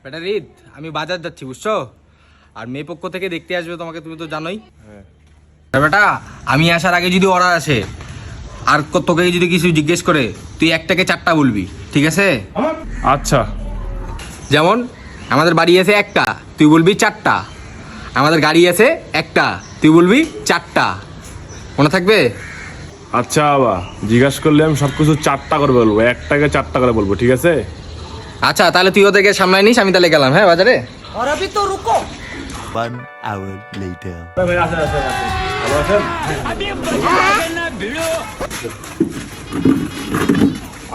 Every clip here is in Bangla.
বেটা রিদ, আমি বাজার যাচ্ছি বুঝছো, আর মেয়ে পক্ষ থেকে দেখতে আসবে তোমাকে, তুমি তো জানোই। বেটা আমি আসার আগে যদি ওরা আসে আর তোকে যদি কিছু জিজ্ঞেস করে, তুই একটাকে চারটা বলবি, ঠিক আছে? আচ্ছা। যেমন আমাদের বাড়ি আছে একটা, তুই বলবি চারটা। আমাদের গাড়ি আছে একটা, তুই বলবি চারটা। মনে থাকবে? আচ্ছা বাবা, জিজ্ঞাসা করলে আমি সবকিছু 4টা করে বলবো, একটাকে 4টা করে বলবো, ঠিক আছে? আচ্ছা তাহলে তুই ওদেরকে সামলায় নিস, আমি তাহলে গেলাম হ্যাঁ বাজারে। और अभी तो रुको। 1 hour later. ভাই আসেন আসেন আসেন, ভালো আছেন?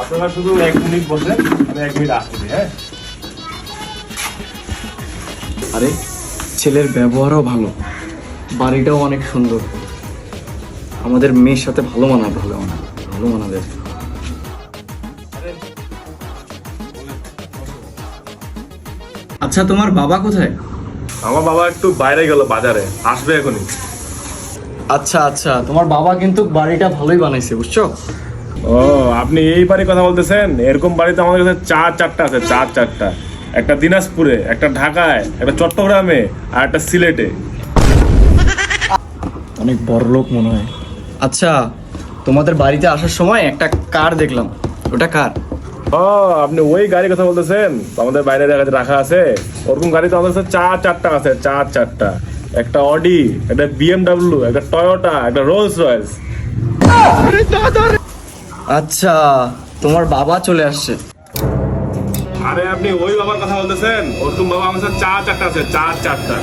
আপনারা শুধু 1 মিনিট বসেন, আমি 1 মিনিট আসছি। হ্যাঁ আরে ছেলের ব্যবহারও ভালো, বাড়িটাও অনেক সুন্দর, আমাদের মেয়ের সাথে ভালো মানাবে, ভালো মানাবে। আচ্ছা তোমার বাবা কোথায়? আমার বাবা একটু বাইরে গেল বাজারে, আসবে এখনই। আচ্ছা আচ্ছা, তোমার বাবা কিন্তু বাড়িটা ভালোই বানাইছে বুঝছো। ও আপনি এই বাড়ির কথা বলতেছেন? এরকম বাড়িতে আমাদের কাছে 4টা আছে, 4টা। একটা দিনাজপুরে, একটা ঢাকায়, একটা চট্টগ্রামে, আর একটা সিলেটে। অনেক বড় লোক মনে হয়। আচ্ছা তোমাদের বাড়িতে আসার সময় একটা কার দেখলাম, ওটা কার? ও আপনি ওই গাড়ির কথা বলতেছেন আমাদের বাইরে রাখা আছে? ওরকম গাড়ি তো আমাদের কাছে 4টা আছে, 4টা। একটা অডি, একটা বিএমডাব্লিউ, একটা টয়োটা, একটা রোলস রয়েস। আচ্ছা তোমার বাবা চলে আসছে। আরে আপনি ওই বাবার কথা বলতেছেন? ওরকম বাবা আমার কাছে 4টা আছে, 4টা।